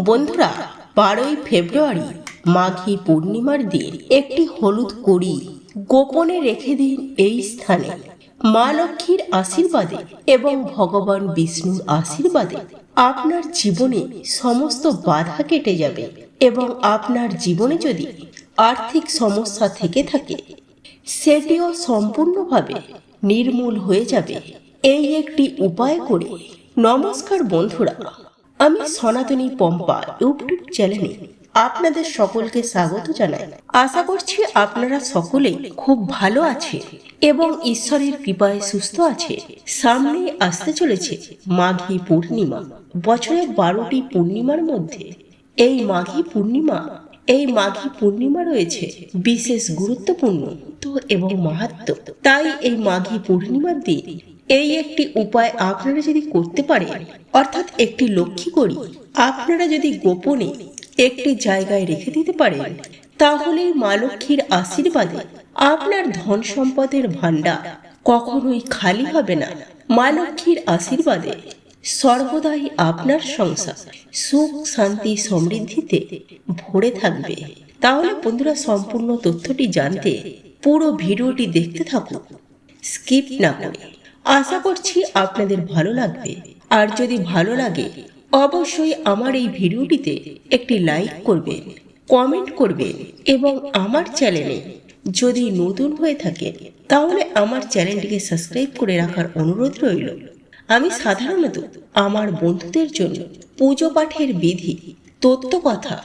বন্ধুরা, 12ই ফেব্রুয়ারি মাঘী পূর্ণিমার দিন একটি হলুদ কড়ি গোপনে রেখে দিন এই স্থানে। মা লক্ষ্মীর আশীর্বাদে এবং ভগবান বিষ্ণুর আশীর্বাদে আপনার জীবনে সমস্ত বাধা কেটে যাবে এবং আপনার জীবনে যদি আর্থিক সমস্যা থেকে থাকে সেটিও সম্পূর্ণভাবে নির্মূল হয়ে যাবে এই একটি উপায় করে। নমস্কার বন্ধুরা, আমি সনাতনী পম্পা ইউটিউব চ্যানেলে আপনাদের সকলকে স্বাগত জানাই। আশা করছি আপনারা সকলেই খুব ভালো আছে এবং ঈশ্বরের কৃপায় সুস্থ আছে। সামনে আসতে চলেছে মাঘী পূর্ণিমা। বছরের 12টি পূর্ণিমার মধ্যে এই মাঘী পূর্ণিমা রয়েছে বিশেষ গুরুত্বপূর্ণ এবং মাহাত্ম্য। তাই এই মাঘী পূর্ণিমার দিন এই একটি উপায় আপনারা যদি করতে পারেন, অর্থাৎ একটি লক্ষ্মী করি আপনারা যদি গোপনে একটি জায়গায় রেখে দিতে পারেন, তাহলে মা লক্ষ্মীর আশীর্বাদে আপনার ধন সম্পদের ভান্ডার কখনোই খালি হবে না। মা লক্ষ্মীর আশীর্বাদে সর্বদাই আপনার সংসার সুখ শান্তি সমৃদ্ধিতে ভরে থাকবে। তাহলে বন্ধুরা, সম্পূর্ণ তথ্যটি জানতে পুরো ভিডিওটি দেখতে থাকুন, স্কিপ না করে। আশা করছি আপনাদের ভালো লাগবে। আর যদি ভালো লাগে অবশ্যই আমার এই ভিডিওটিতে একটি লাইক করবেন, কমেন্ট করবেন এবং আমার চ্যানেলে যদি নতুন হয়ে থাকে তাহলে আমার চ্যানেলটিকে সাবস্ক্রাইব করে রাখার অনুরোধ রইল। আমি সাধারণত আমার বন্ধুদের জন্য পুজো পাঠের বিধি, তত্ত্বকথা,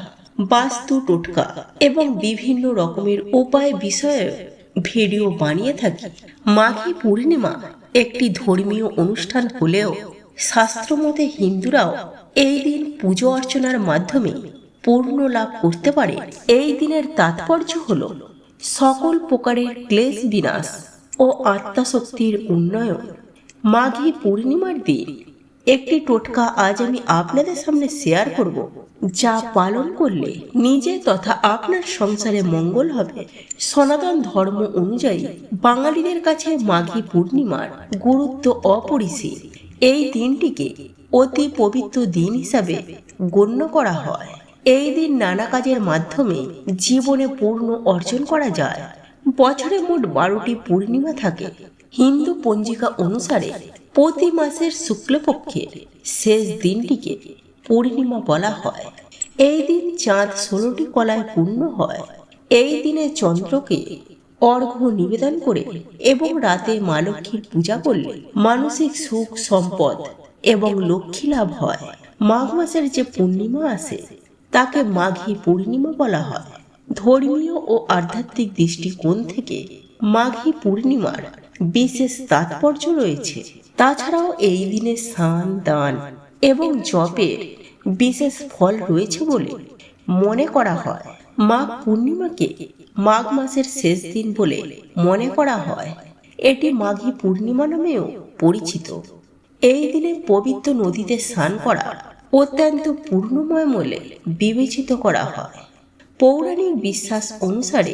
বাস্তু টোটকা এবং বিভিন্ন রকমের উপায় বিষয়ে ভিডিও বানিয়ে থাকি। মাঘী পূর্ণিমা একটি ধর্মীয় অনুষ্ঠান হলেও শাস্ত্রমতে হিন্দুরাও এই দিন পুজো অর্চনার মাধ্যমে পূর্ণ লাভ করতে পারে। এই দিনের তাৎপর্য হল সকল প্রকারের ক্লেশ বিনাশ ও আত্মাশক্তির উন্নয়ন। মাঘী পূর্ণিমার দিন একটি টোটকা আজ আমি আপনাদের সামনে শেয়ার করব, যা পালন করলে নিজে তথা আপনার সংসারে মঙ্গল হবে। সনাতন ধর্ম অনুযায়ী বাঙালিদের কাছে মাঘী পূর্ণিমার গুরুত্ব অপরিসীম। এই দিনটিকে অতি পবিত্র দিন হিসাবে গণ্য করা হয়। এই দিন নানা কাজের মাধ্যমে জীবনে পূর্ণ অর্জন করা যায়। বছরে মোট 12টি পূর্ণিমা থাকে। হিন্দু পঞ্জিকা অনুসারে প্রতি মাসের শুক্লপক্ষের শেষ দিনটিকে পূর্ণিমা বলা হয়। এই দিন চাঁদ 16টি কলায় পূর্ণ হয়। এই দিনে চন্দ্রকে অর্ঘ্য নিবেদন করে এবং রাতে মা লক্ষ্মীর পূজা করলে মানসিক সুখ সম্পদ এবং লক্ষ্মী লাভ হয়। মাঘ মাসের যে পূর্ণিমা আসে তাকে মাঘী পূর্ণিমা বলা হয়। ধর্মীয় ও আধ্যাত্মিক দৃষ্টিকোণ থেকে মাঘী পূর্ণিমার বিশেষ তাৎপর্য রয়েছে। তাছাড়াও এই দিনে স্নান, দান এবং জপের বিশেষ ফল রয়েছে বলে মনে করা হয়। মাঘ পূর্ণিমাকে মাঘ মাসের শেষ দিন বলে মনে করা হয়। এটি মাঘী পূর্ণিমা নামেও পরিচিত। এই দিনে পবিত্র নদীতে স্নান করা অত্যন্ত পূর্ণময় বলে বিবেচিত করা হয়। পৌরাণিক বিশ্বাস অনুসারে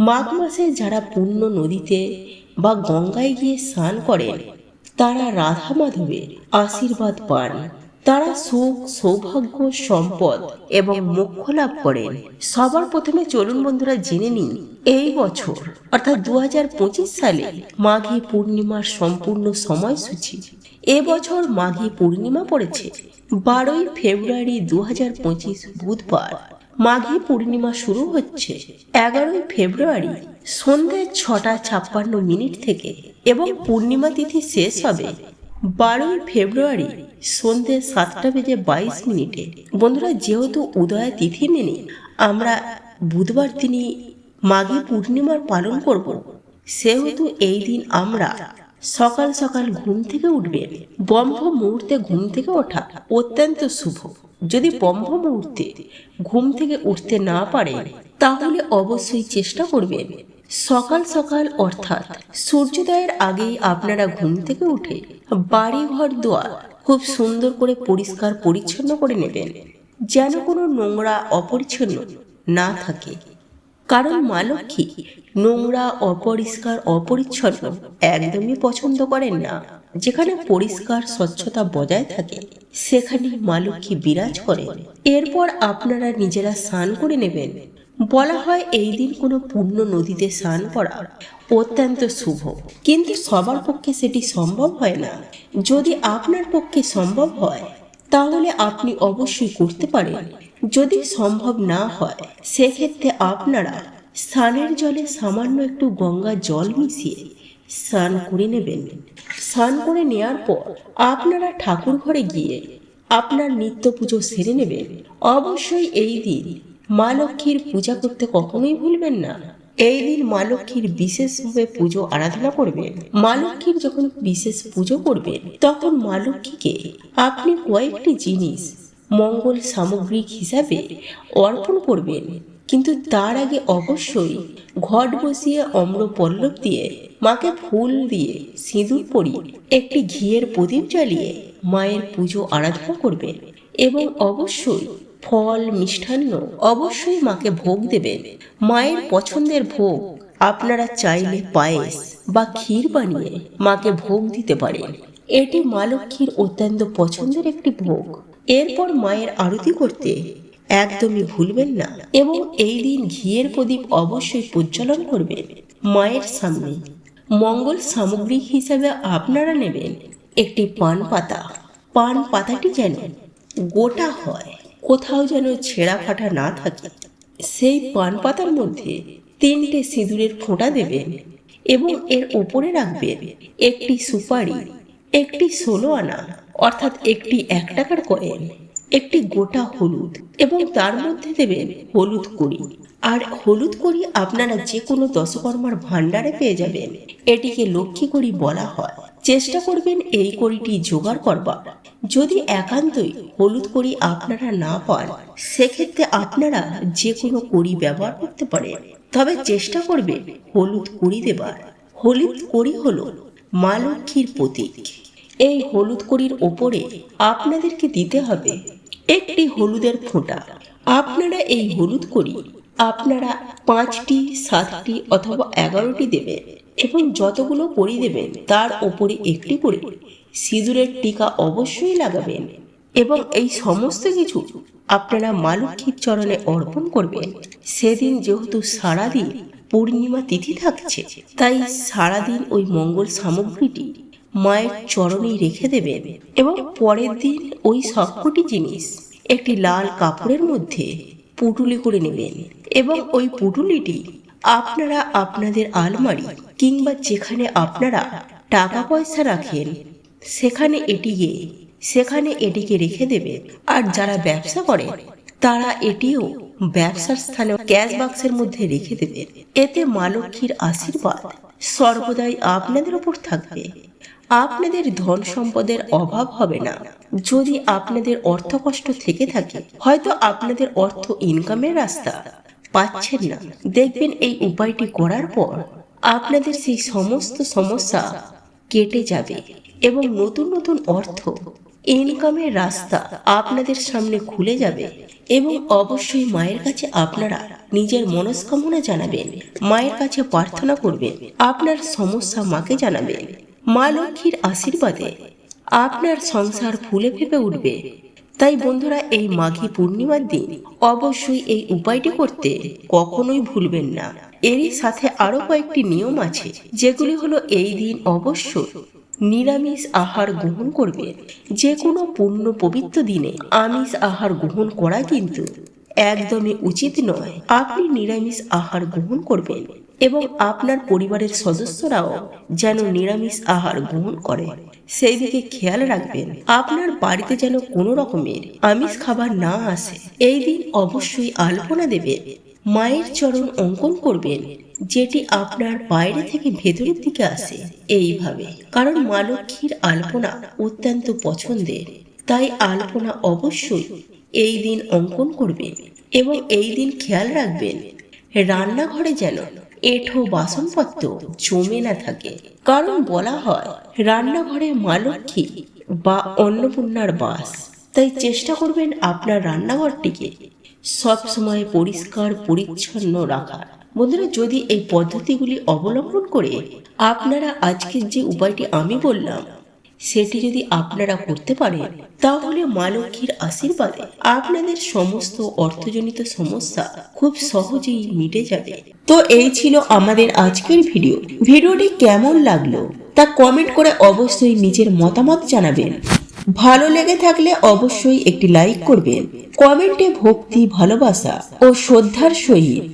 মাঘ মাসে যারা পূর্ণ নদীতে বা গঙ্গায় গিয়ে স্নান করেন তারা রাধা মাধবের আশীর্বাদ পান। তারা সুখ, সৌভাগ্য, সম্পদ এবং মোক্ষ লাভ করেন। সবার প্রথমে চলুন বন্ধুরা জেনে নিন এই বছর অর্থাৎ 2025 সালে মাঘী পূর্ণিমার সম্পূর্ণ সময়সূচি। এবছর মাঘী পূর্ণিমা পড়েছে 12ই ফেব্রুয়ারি 2025 বুধবার। মাঘী পূর্ণিমা শুরু হচ্ছে 11ই ফেব্রুয়ারি সন্ধ্যে 6:56 থেকে এবং পূর্ণিমা তিথি শেষ হবে 12ই ফেব্রুয়ারি সন্ধ্যে 7:22। বন্ধুরা, যেহেতু উদয়া তিথি মেনে আমরা বুধবার দিনই মাঘী পূর্ণিমার পালন করব, সেহেতু এই দিন আমরা সকাল সকাল ঘুম থেকে উঠবেন। ব্রহ্ম মুহূর্তে ঘুম থেকে ওঠা অত্যন্ত শুভ। যদি ব্রহ্ম মুহূর্তে ঘুম থেকে উঠতে না পারেন তাহলে অবশ্যই চেষ্টা করবেন সকাল সকাল অর্থাৎ সূর্যোদয়ের আগেই আপনারা ঘুম থেকে উঠে বাড়ি ঘর দুয়ার খুব সুন্দর করে পরিষ্কার পরিচ্ছন্ন করে নেবেন, যেন কোনো নোংরা অপরিচ্ছন্ন না থাকে। কারণ মা লক্ষ্মী নোংরা, অপরিষ্কার, অপরিচ্ছন্ন একদমই পছন্দ করেন না। যেখানে পরিষ্কার স্বচ্ছতা বজায় থাকে সেখানে মা লক্ষ্মী বিরাজ করেন। এরপর আপনারা নিজেরা স্নান করে নেবেন। বলা হয় এই দিন কোনো পূর্ণ নদীতে স্নান করা অত্যন্ত শুভ, কিন্তু সবার পক্ষে সেটি সম্ভব হয় না। যদি আপনার পক্ষে সম্ভব হয় তাহলে আপনি অবশ্যই করতে পারেন। যদি সম্ভব না হয় সেক্ষেত্রে আপনারা স্নানের জলে সামান্য একটু গঙ্গা জল মিশিয়ে স্নান করে নেবেন। স্নান করে নেওয়ার পর আপনারা ঠাকুর ঘরে গিয়ে আপনার নিত্য পুজো সেরে নেবেন। অবশ্যই এই দিন মা লক্ষ্মীর পূজা করতে কখনোই ভুলবেন না। এই দিন মা লক্ষ্মীর বিশেষভাবে পুজো আরাধনা করবেন। মা লক্ষ্মীর যখন বিশেষ পুজো করবেন তখন মা লক্ষ্মীকে আপনি কয়েকটি জিনিস মঙ্গল সামগ্রিক হিসাবে অর্পণ করবেন, কিন্তু তার আগে অবশ্যই ঘট বসিয়ে অম্র পল্লব দিয়ে মাকে ফুল দিয়ে সিঁদুর পরিয়ে একটি ঘিয়ের প্রদীপ জ্বালিয়ে মায়ের পুজো আরাধনা করবেন এবং অবশ্যই ফল মিষ্টান্ন অবশ্যই মাকে ভোগ দেবেন। মায়ের পছন্দের ভোগ আপনারা চাইলে পায়েস বা ক্ষীর বানিয়ে মাকে ভোগ দিতে পারেন। এটি মা লক্ষ্মীর অত্যন্ত পছন্দের একটি ভোগ। এরপর মায়ের আরতি করতে একদমই ভুলবেন না এবং এই দিন ঘিয়ের প্রদীপ অবশ্যই প্রজ্বলন করবেন। মায়ের সামনে মঙ্গল সামগ্রিক হিসাবে আপনারা নেবেন একটি পান পাতা। পান পাতাটি যেন গোটা হয়, কোথাও যেন ছেঁড়া ফাটা না থাকে। সেই পান পাতার মধ্যে 3টে সিঁদুরের ফোঁটা দেবেন এবং এর উপরে রাখবেন একটি সুপারি, একটি 16 আনা অর্থাৎ একটি 1 টাকার কয়েন, একটি গোটা হলুদ এবং তার মধ্যে দেবেন হলুদ কড়ি। আর হলুদ কড়ি আপনারা যে কোনো দশকর্মার ভাণ্ডারে পেয়ে যাবেন। এটিকে লক্ষ্মী কড়ি বলা হয়। চেষ্টা করবেন এই কড়িটি জোগাড় করবার। যদি একান্তই হলুদ কড়ি আপনারা না পান সেক্ষেত্রে আপনারা যে কোনো কড়ি ব্যবহার করতে পারেন, তবে চেষ্টা করবেন হলুদ কড়ি দেবার। হলুদ কড়ি হলো মা লক্ষ্মীর প্রতীক। এই হলুদ কড়ির ওপরে আপনাদেরকে দিতে হবে একটি হলুদের ফোঁটা। আপনারা এই হলুদ কড়ি আপনারা 5টি 7টি অথবা 11টি দেবেন এবং যতগুলো কড়ি দেবেন তার ওপরে একটি করে সিঁদুরের টিকা অবশ্যই লাগাবেন এবং এই সমস্ত কিছু আপনারা মা লক্ষ্মীর চরণে অর্পণ করবেন। সেদিন যেহেতু সারাদিন পূর্ণিমা তিথি থাকছে তাই সারাদিন ওই মঙ্গল সামগ্রীটি মায়ের চরণেই রেখে দেবেন এবং পরের দিন ওই সবকটি জিনিস একটি লাল কাপড়ের মধ্যে পুটুলি করে নেবেন এবং ওই পুটুলিটি আপনারা আপনাদের আলমারি কিংবা যেখানে আপনারা টাকা পয়সা রাখেন সেখানে এটিকে রেখে দেবেন। আর যারা ব্যবসা করে তারা এটিও ব্যবসার স্থানে ক্যাশ বাক্সের মধ্যে রেখে দেবেন। এতে মা লক্ষ্মীর আশীর্বাদ সর্বদাই আপনাদের উপর থাকবে। আপনাদের ধন সম্পদের অভাব হবে না। যদি আপনাদের অর্থ কষ্ট থেকে থাকে, হয়তো আপনাদের অর্থ ইনকামের রাস্তা পাচ্ছেন না, দেখবেন এই উপায়টি করার পর আপনাদের সেই সমস্ত সমস্যা কেটে যাবে এবং নতুন নতুন অর্থ ইনকামের রাস্তা আপনাদের সামনে খুলে যাবে। এবং অবশ্যই মায়ের কাছে আপনারা নিজের মনস্কামনা জানাবেন, মায়ের কাছে প্রার্থনা করবেন, আপনার সমস্যা মাকে জানাবেন। মা লক্ষ্মীর আশীর্বাদে আপনার সংসার ফুলে ফেপে উঠবে। তাই বন্ধুরা, এই মাঘী পূর্ণিমার দিন অবশ্যই এই উপায়টি করতে কখনোই ভুলবেন না। এরই সাথে আরো কয়েকটি নিয়ম আছে, যেগুলি হলো এই দিন অবশ্যই নিরামিষ আহার গ্রহণ করবেন। যে কোনো পূর্ণ পবিত্র দিনে আমিষ আহার গ্রহণ করা কিন্তু একদমই উচিত নয়। আপনি নিরামিষ আহার গ্রহণ করবেন এবং আপনার পরিবারের সদস্যরাও যেন নিরামিষ আহার গ্রহণ করে সেই দিকে খেয়াল রাখবেন। আপনার বাড়িতে যেন কোনো রকমের আমিষ খাবার না আসে। এই দিন অবশ্যই আলপনা দেবেন, মায়ের চরণ অঙ্কন করবেন, যেটি আপনার বাইরে থেকে ভেতরের দিকে আসে এইভাবে। কারণ মা লক্ষ্মীর আলপনা অত্যন্ত পছন্দের, তাই আলপনা অবশ্যই এই দিন অঙ্কন করবেন এবং এই দিন খেয়াল রাখবেন রান্নাঘরে যেন এঁঠো বাসনপত্র জমে না থাকে। কারণ বলা হয় রান্নাঘরে মা লক্ষ্মী বা অন্নপূর্ণার বাস। তাই চেষ্টা করবেন আপনার রান্নাঘরটিকে সব সময় পরিষ্কার পরিচ্ছন্ন রাখার। বন্ধুরা, যদি এই পদ্ধতিগুলি অবলম্বন করে আপনারা আজকের যে উপায়টি আমি বললাম সেটি যদি আপনারা করতে পারেন তাহলে মা লক্ষ্মীর আশীর্বাদে আপনাদের সমস্ত অর্থজনিত সমস্যা খুব সহজেই মিটে যাবে। তো এই ছিল আমাদের আজকের ভিডিওটি কেমন লাগলো তা কমেন্ট করে অবশ্যই নিজের মতামত জানাবেন। ভালো লেগে থাকলে অবশ্যই একটি লাইক করবেন। কমেন্টে ভক্তি, ভালোবাসা ও শ্রদ্ধার সহিত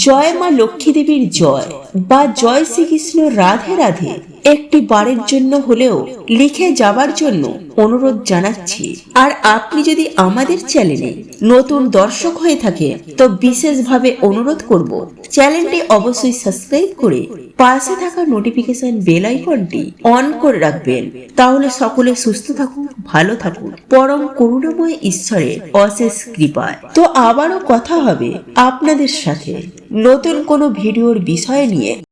জয় মা লক্ষ্মী দেবীর জয় বা জয় শ্রীকৃষ্ণ রাধে রাধে একটি বারের জন্য হলেও লিখে যাবার জন্য অনুরোধ জানাচ্ছি। আর আপনি যদি আমাদের চ্যানেলে নতুন দর্শক হয়ে থাকে তো বিশেষভাবে অনুরোধ করব চ্যানেলটি অবশ্যই সাবস্ক্রাইব করে পাশে থাকা নোটিফিকেশন বেল আইকনটি অন করে রাখবেন। তাহলে সকলে সুস্থ থাকুন, ভালো থাকুন, পরম করুণাময় ঈশ্বরের অশেষ কৃপায়। তো আবারও কথা হবে আপনাদের সাথে নতুন কোনো ভিডিওর বিষয় নিয়ে।